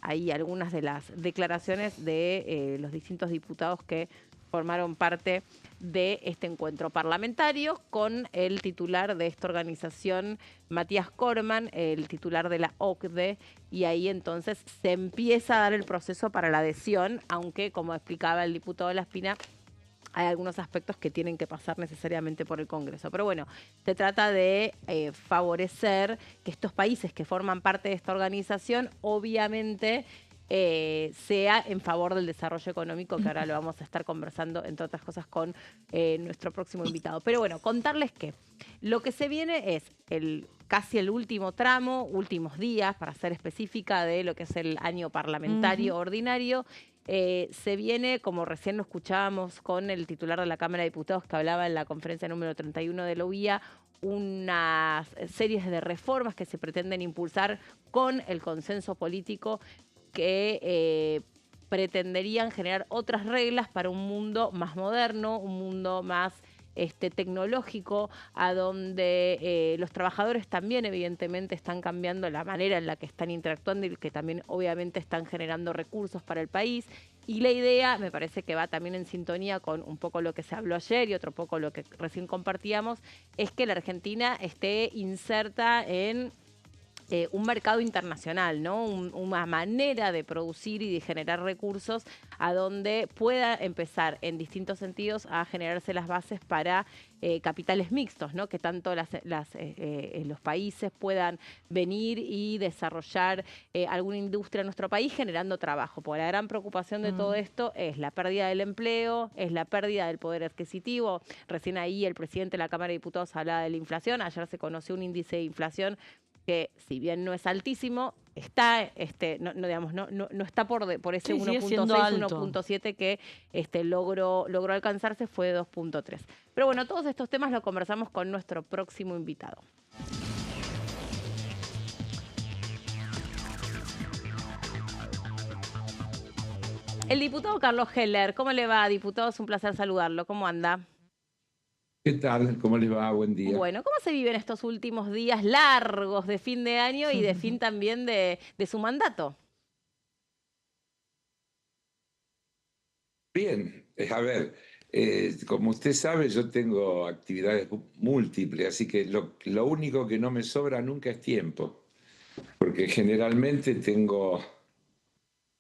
Ahí algunas de las declaraciones de los distintos diputados que formaron parte de este encuentro parlamentario con el titular de esta organización, Matías Corman, el titular de la OCDE, y ahí entonces se empieza a dar el proceso para la adhesión, aunque, como explicaba el diputado Laspina, hay algunos aspectos que tienen que pasar necesariamente por el Congreso. Pero bueno, se trata de favorecer que estos países que forman parte de esta organización, obviamente, sea en favor del desarrollo económico, que ahora lo vamos a estar conversando, entre otras cosas, con nuestro próximo invitado. Pero bueno, contarles que lo que se viene es casi el último tramo, últimos días, para ser específica, de lo que es el año parlamentario ordinario. Se viene, como recién lo escuchábamos con el titular de la Cámara de Diputados que hablaba en la conferencia número 31 de la UIA, unas series de reformas que se pretenden impulsar con el consenso político que pretenderían generar otras reglas para un mundo más moderno, un mundo más tecnológico, a donde los trabajadores también evidentemente están cambiando la manera en la que están interactuando y que también obviamente están generando recursos para el país. Y la idea me parece que va también en sintonía con un poco lo que se habló ayer y otro poco lo que recién compartíamos, es que la Argentina esté inserta en un mercado internacional, ¿no? Una manera de producir y de generar recursos a donde pueda empezar en distintos sentidos a generarse las bases para capitales mixtos, ¿no? Que tanto los países puedan venir y desarrollar alguna industria en nuestro país generando trabajo. Porque la gran preocupación de todo esto es la pérdida del empleo, es la pérdida del poder adquisitivo. Recién ahí el presidente de la Cámara de Diputados hablaba de la inflación. Ayer se conoció un índice de inflación que, si bien no es altísimo, está, no está por ese 1.6, 1.7 que logró alcanzarse, fue de 2.3. Pero bueno, todos estos temas los conversamos con nuestro próximo invitado. El diputado Carlos Heller. ¿Cómo le va, diputado? Es un placer saludarlo. ¿Cómo anda? ¿Qué tal? ¿Cómo les va? Buen día. Bueno, ¿cómo se viven estos últimos días largos de fin de año y de fin también de su mandato? Bien, a ver, como usted sabe, yo tengo actividades múltiples, así que lo único que no me sobra nunca es tiempo, porque generalmente tengo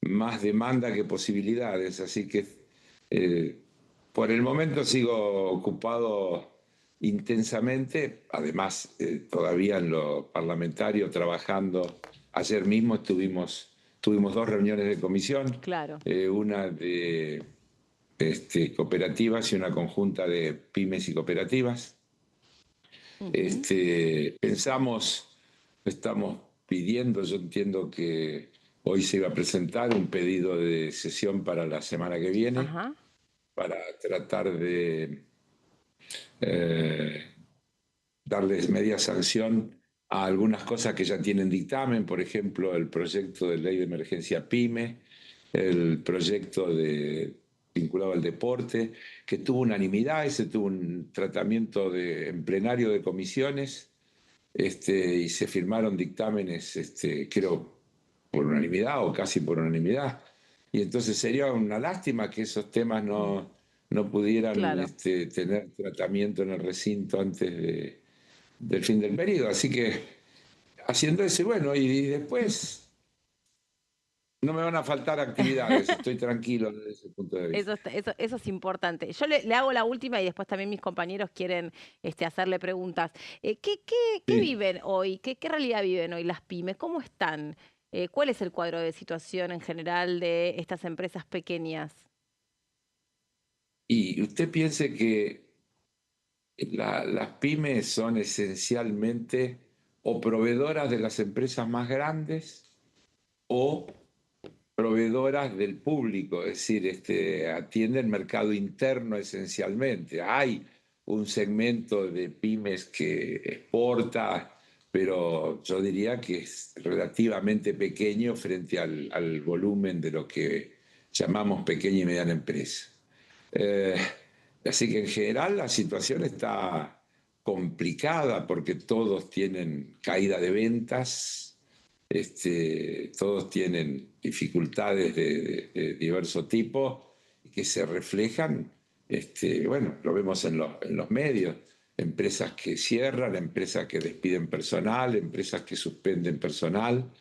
más demanda que posibilidades, así que por el momento sigo ocupado intensamente, además todavía en lo parlamentario trabajando. Ayer mismo tuvimos 2 reuniones de comisión, claro. Una de cooperativas y una conjunta de pymes y cooperativas. Estamos pidiendo, yo entiendo que hoy se iba a presentar un pedido de sesión para la semana que viene, para tratar de darles media sanción a algunas cosas que ya tienen dictamen, por ejemplo, el proyecto de ley de emergencia PYME, el proyecto vinculado al deporte, que tuvo unanimidad, ese tuvo un tratamiento en plenario de comisiones, y se firmaron dictámenes, creo, por unanimidad o casi por unanimidad. Y entonces sería una lástima que esos temas no pudieran tener tratamiento en el recinto antes del fin del periodo. Así que haciendo eso, bueno, y después no me van a faltar actividades, estoy tranquilo desde ese punto de vista. Eso es importante. Yo le hago la última y después también mis compañeros quieren hacerle preguntas. ¿Qué viven hoy? ¿Qué realidad viven hoy las pymes? ¿Cómo están? ¿Cuál es el cuadro de situación en general de estas empresas pequeñas? Y usted piense que las pymes son esencialmente o proveedoras de las empresas más grandes o proveedoras del público, es decir, atienden el mercado interno esencialmente. Hay un segmento de pymes que exporta, pero yo diría que es relativamente pequeño frente al volumen de lo que llamamos pequeña y mediana empresa. Así que en general la situación está complicada porque todos tienen caída de ventas, todos tienen dificultades de diverso tipo que se reflejan, bueno, lo vemos en los medios, empresas que cierran, empresas que despiden personal, empresas que suspenden personal,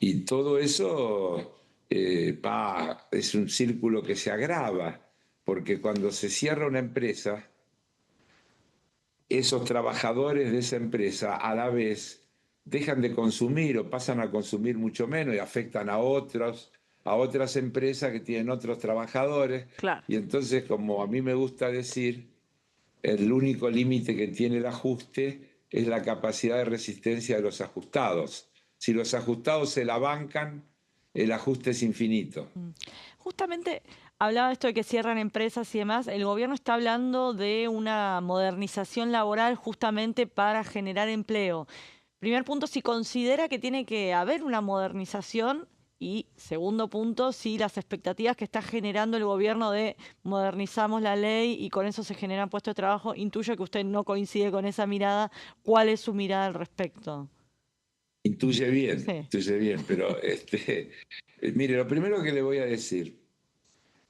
y todo eso es un círculo que se agrava, porque cuando se cierra una empresa, esos trabajadores de esa empresa a la vez dejan de consumir o pasan a consumir mucho menos y afectan a otras empresas que tienen otros trabajadores. Claro. Y entonces, como a mí me gusta decir, el único límite que tiene el ajuste es la capacidad de resistencia de los ajustados. Si los ajustados se la bancan, el ajuste es infinito. Justamente hablaba esto de que cierran empresas y demás. El gobierno está hablando de una modernización laboral justamente para generar empleo. Primer punto, si considera que tiene que haber una modernización. Y segundo punto, si las expectativas que está generando el gobierno de modernizamos la ley y con eso se generan puestos de trabajo, intuyo que usted no coincide con esa mirada. ¿Cuál es su mirada al respecto? Intuye bien, Sí. intuye bien, pero mire, lo primero que le voy a decir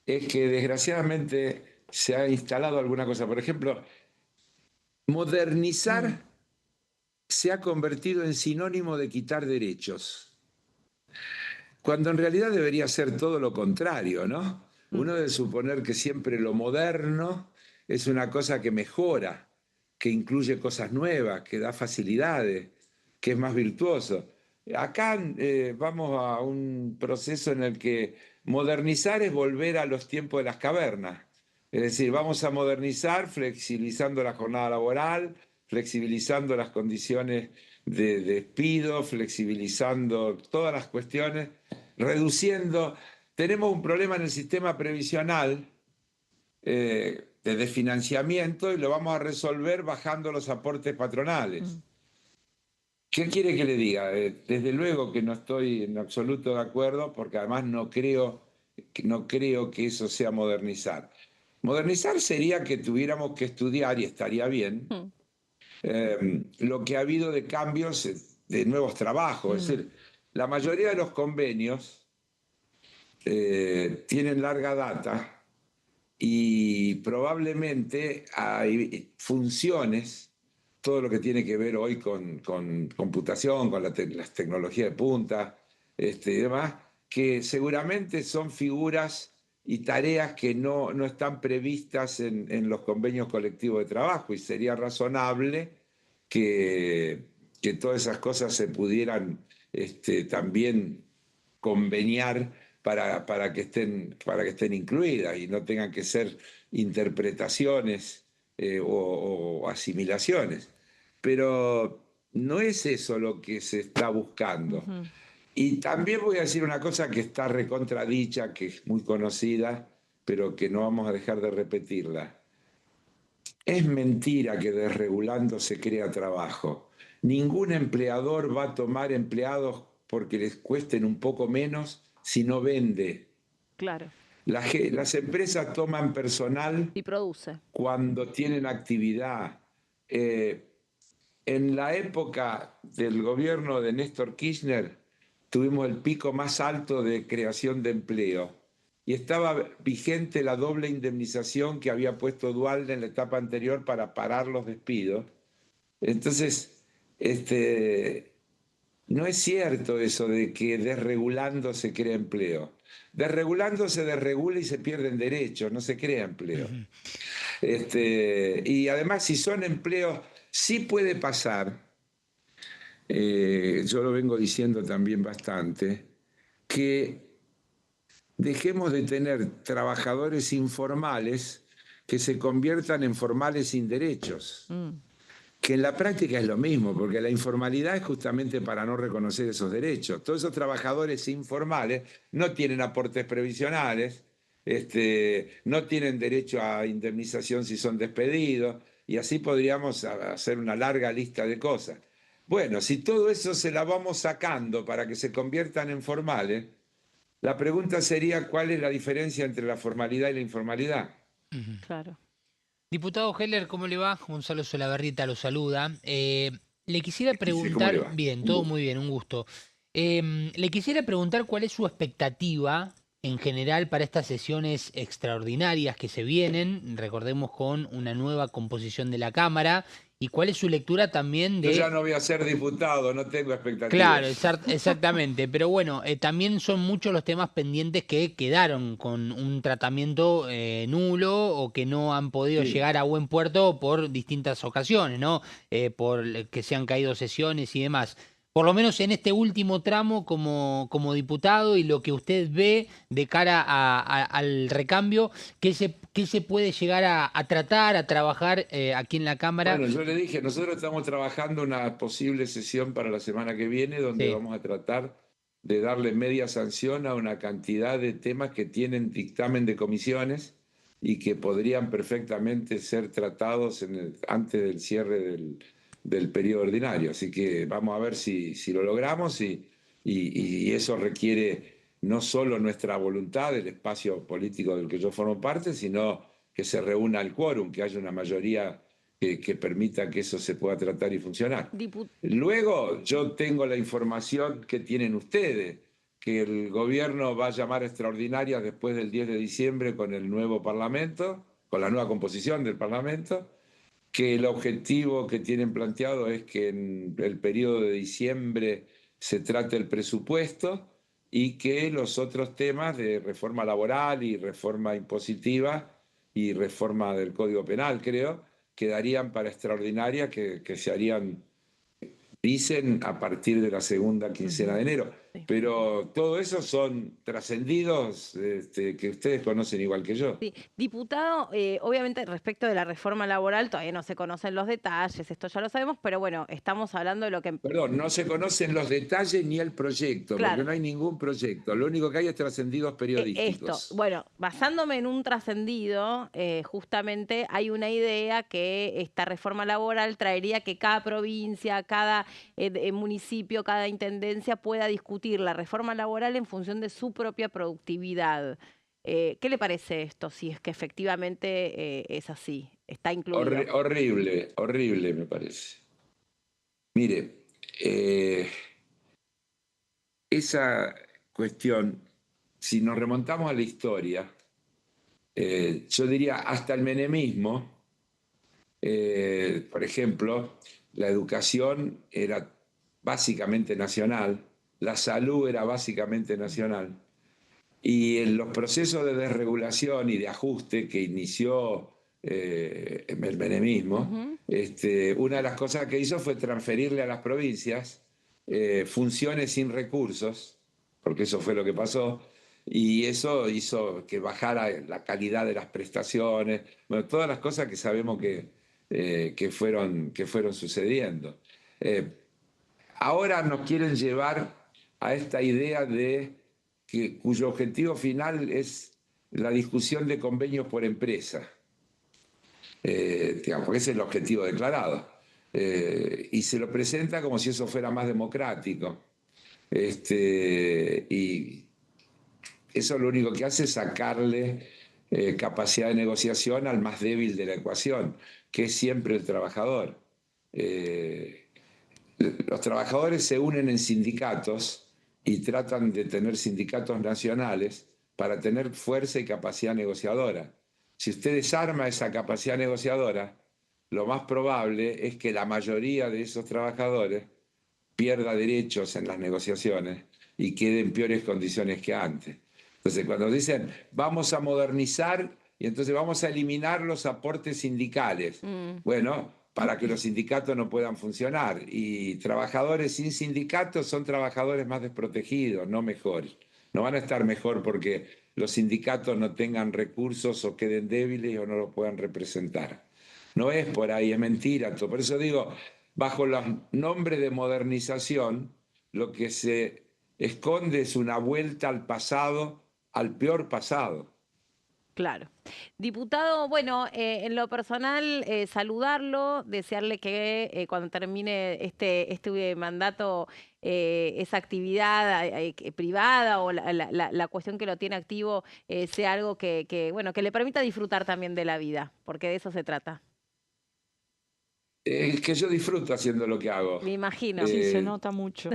es que desgraciadamente se ha instalado alguna cosa. Por ejemplo, modernizar se ha convertido en sinónimo de quitar derechos, cuando en realidad debería ser todo lo contrario, ¿no? Uno debe suponer que siempre lo moderno es una cosa que mejora, que incluye cosas nuevas, que da facilidades, que es más virtuoso. Acá vamos a un proceso en el que modernizar es volver a los tiempos de las cavernas. Es decir, vamos a modernizar flexibilizando la jornada laboral, flexibilizando las condiciones de despido, flexibilizando todas las cuestiones, reduciendo. Tenemos un problema en el sistema previsional de desfinanciamiento y lo vamos a resolver bajando los aportes patronales. ¿Qué quiere que le diga? Desde luego que no estoy en absoluto de acuerdo, porque además no creo que eso sea modernizar. Modernizar sería que tuviéramos que estudiar, y estaría bien, lo que ha habido de cambios, de nuevos trabajos. Es decir, la mayoría de los convenios tienen larga data y probablemente hay funciones, todo lo que tiene que ver hoy con computación, con las tecnologías de punta y demás, que seguramente son figuras y tareas que no están previstas en los convenios colectivos de trabajo, y sería razonable que todas esas cosas se pudieran también conveniar para que estén incluidas y no tengan que ser interpretaciones o asimilaciones. Pero no es eso lo que se está buscando. Y también voy a decir una cosa que está recontradicha, que es muy conocida, pero que no vamos a dejar de repetirla. Es mentira que desregulando se crea trabajo. Ningún empleador va a tomar empleados porque les cuesten un poco menos si no vende. Claro. Las empresas toman personal y produce cuando tienen actividad. En la época del gobierno de Néstor Kirchner tuvimos el pico más alto de creación de empleo y estaba vigente la doble indemnización que había puesto Duhalde en la etapa anterior para parar los despidos. Entonces, no es cierto eso de que desregulando se crea empleo. Desregulando se desregula y se pierden derechos, no se crea empleo. Y además, si son empleos, sí puede pasar, yo lo vengo diciendo también bastante, que dejemos de tener trabajadores informales que se conviertan en formales sin derechos. Que en la práctica es lo mismo, porque la informalidad es justamente para no reconocer esos derechos. Todos esos trabajadores informales no tienen aportes previsionales, no tienen derecho a indemnización si son despedidos, y así podríamos hacer una larga lista de cosas. Bueno, si todo eso se la vamos sacando para que se conviertan en formales, la pregunta sería ¿cuál es la diferencia entre la formalidad y la informalidad? Claro. Diputado Heller, ¿cómo le va? Gonzalo Solabarrieta lo saluda. Le quisiera preguntar, ¿Cómo le va? bien, todo muy bien, un gusto. Le quisiera preguntar cuál es su expectativa en general para estas sesiones extraordinarias que se vienen, recordemos con una nueva composición de la Cámara, y cuál es su lectura también de... Yo ya no voy a ser diputado, no tengo expectativas. Claro, exactamente, pero bueno, también son muchos los temas pendientes que quedaron con un tratamiento nulo o que no han podido llegar a buen puerto por distintas ocasiones, ¿no? Por que se han caído sesiones y demás. Por lo menos en este último tramo como diputado y lo que usted ve de cara al recambio, ¿qué se puede llegar a tratar, a trabajar aquí en la Cámara? Bueno, yo le dije, nosotros estamos trabajando una posible sesión para la semana que viene donde vamos a tratar de darle media sanción a una cantidad de temas que tienen dictamen de comisiones y que podrían perfectamente ser tratados antes del cierre del periodo ordinario. Así que vamos a ver si lo logramos y eso requiere no solo nuestra voluntad, el espacio político del que yo formo parte, sino que se reúna el quórum, que haya una mayoría que permita que eso se pueda tratar y funcionar. Luego yo tengo la información que tienen ustedes, que el gobierno va a llamar extraordinarias después del 10 de diciembre con el nuevo Parlamento, con la nueva composición del Parlamento, que el objetivo que tienen planteado es que en el periodo de diciembre se trate el presupuesto y que los otros temas de reforma laboral y reforma impositiva y reforma del Código Penal, creo, quedarían para extraordinaria que se harían, dicen, a partir de la segunda quincena de enero. Pero todo eso son trascendidos que ustedes conocen igual que yo. Sí. Diputado, obviamente respecto de la reforma laboral todavía no se conocen los detalles, esto ya lo sabemos, pero bueno, estamos hablando de lo que... Perdón, no se conocen los detalles ni el proyecto, porque no hay ningún proyecto. Lo único que hay es trascendidos periodísticos. Esto, bueno, basándome en un trascendido, justamente hay una idea que esta reforma laboral traería que cada provincia, cada municipio, cada intendencia pueda discutir la reforma laboral en función de su propia productividad. ¿Qué le parece esto, si es que efectivamente es así? Está incluido. Horrible, horrible me parece. Mire, esa cuestión, si nos remontamos a la historia, yo diría hasta el menemismo, por ejemplo, la educación era básicamente nacional, la salud era básicamente nacional, y en los procesos de desregulación y de ajuste que inició el menemismo, una de las cosas que hizo fue transferirle a las provincias funciones sin recursos, porque eso fue lo que pasó, y eso hizo que bajara la calidad de las prestaciones, bueno, todas las cosas que sabemos que fueron sucediendo. Ahora nos quieren llevar a esta idea cuyo objetivo final es la discusión de convenios por empresa. Digamos, ese es el objetivo declarado. Y se lo presenta como si eso fuera más democrático. Y eso lo único que hace es sacarle capacidad de negociación al más débil de la ecuación, que es siempre el trabajador. Los trabajadores se unen en sindicatos y tratan de tener sindicatos nacionales para tener fuerza y capacidad negociadora. Si usted desarma esa capacidad negociadora, lo más probable es que la mayoría de esos trabajadores pierda derechos en las negociaciones y quede en peores condiciones que antes. Entonces, cuando dicen vamos a modernizar y entonces vamos a eliminar los aportes sindicales, bueno, para que los sindicatos no puedan funcionar. Y trabajadores sin sindicatos son trabajadores más desprotegidos, no mejores. No van a estar mejor porque los sindicatos no tengan recursos o queden débiles o no los puedan representar. No es por ahí, es mentira. Por eso digo, bajo los nombres de modernización, lo que se esconde es una vuelta al pasado, al peor pasado. Claro. Diputado, bueno, en lo personal, saludarlo, desearle que cuando termine este mandato, esa actividad privada o la cuestión que lo tiene activo sea algo bueno, que le permita disfrutar también de la vida, porque de eso se trata. Es que yo disfruto haciendo lo que hago. Me imagino. Sí, se nota mucho.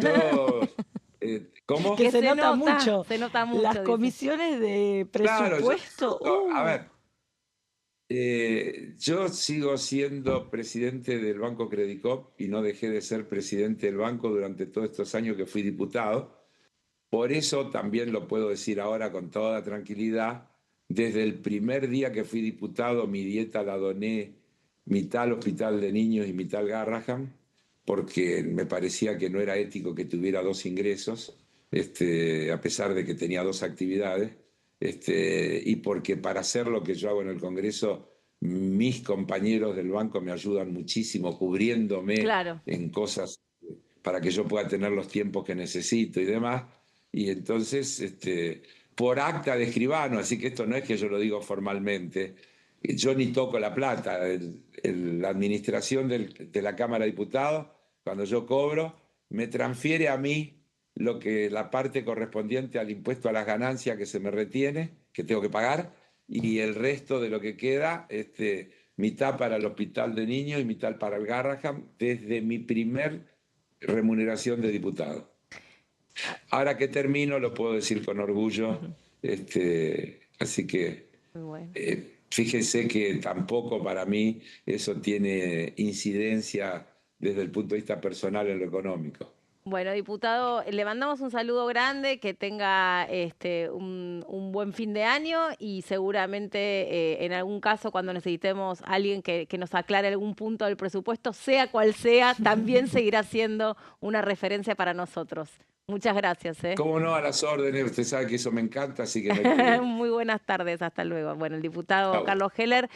¿Cómo? Que se nota mucho. Se nota mucho. Las dice. comisiones de presupuesto. Claro, a ver, yo sigo siendo presidente del Banco Credicop y no dejé de ser presidente del banco durante todos estos años que fui diputado. Por eso también lo puedo decir ahora con toda tranquilidad. Desde el primer día que fui diputado, mi dieta la doné mitad al Hospital de Niños y mitad al Garrahan, porque me parecía que no era ético que tuviera dos ingresos, a pesar de que tenía dos actividades, y porque para hacer lo que yo hago en el Congreso, mis compañeros del banco me ayudan muchísimo cubriéndome en cosas para que yo pueda tener los tiempos que necesito y demás. Y entonces, por acta de escribano, así que esto no es que yo lo digo formalmente, yo ni toco la plata. La administración de la Cámara de Diputados, cuando yo cobro, me transfiere a mí la parte correspondiente al impuesto a las ganancias que se me retiene, que tengo que pagar, y el resto de lo que queda, mitad para el Hospital de Niños y mitad para el Garrahan, desde mi primer remuneración de diputado. Ahora que termino, lo puedo decir con orgullo, así que fíjense que tampoco para mí eso tiene incidencia desde el punto de vista personal en lo económico. Bueno, diputado, le mandamos un saludo grande, que tenga un buen fin de año y seguramente en algún caso cuando necesitemos a alguien que nos aclare algún punto del presupuesto, sea cual sea, también seguirá siendo una referencia para nosotros. Muchas gracias. Cómo no, a las órdenes, usted sabe que eso me encanta, así que Muy buenas tardes, hasta luego. Bueno, el diputado Carlos Heller,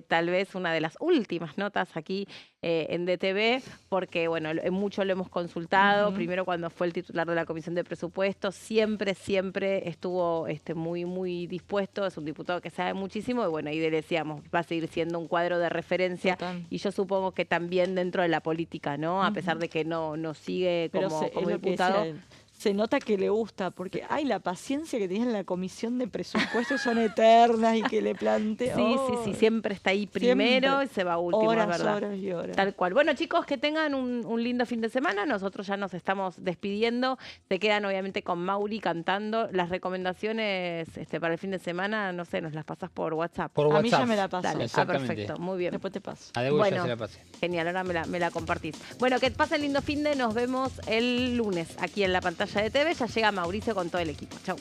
tal vez una de las últimas notas aquí en DTV, porque bueno, mucho lo hemos consultado, primero cuando fue el titular de la Comisión de Presupuestos, siempre estuvo muy, muy dispuesto, es un diputado que sabe muchísimo y bueno, ahí decíamos, va a seguir siendo un cuadro de referencia. Total. Y yo supongo que también dentro de la política, ¿no? A pesar de que no sigue como diputado. Se nota que le gusta, porque la paciencia que tiene en la Comisión de Presupuestos son eternas y que le plantea. Sí, siempre está ahí primero y se va último, horas, es verdad. Horas y horas. Tal cual. Bueno, chicos, que tengan un lindo fin de semana. Nosotros ya nos estamos despidiendo. Se quedan obviamente con Mauri cantando. Las recomendaciones para el fin de semana, no sé, nos las pasas por WhatsApp. Por WhatsApp. A mí ya me la pasó. Dale, perfecto, muy bien. Después te paso. A Debo ya se la pasé. Genial, ahora me la compartís. Bueno, que pasen lindo fin de, nos vemos el lunes aquí en la pantalla de TV. Ya llega Mauricio con todo el equipo. Chau.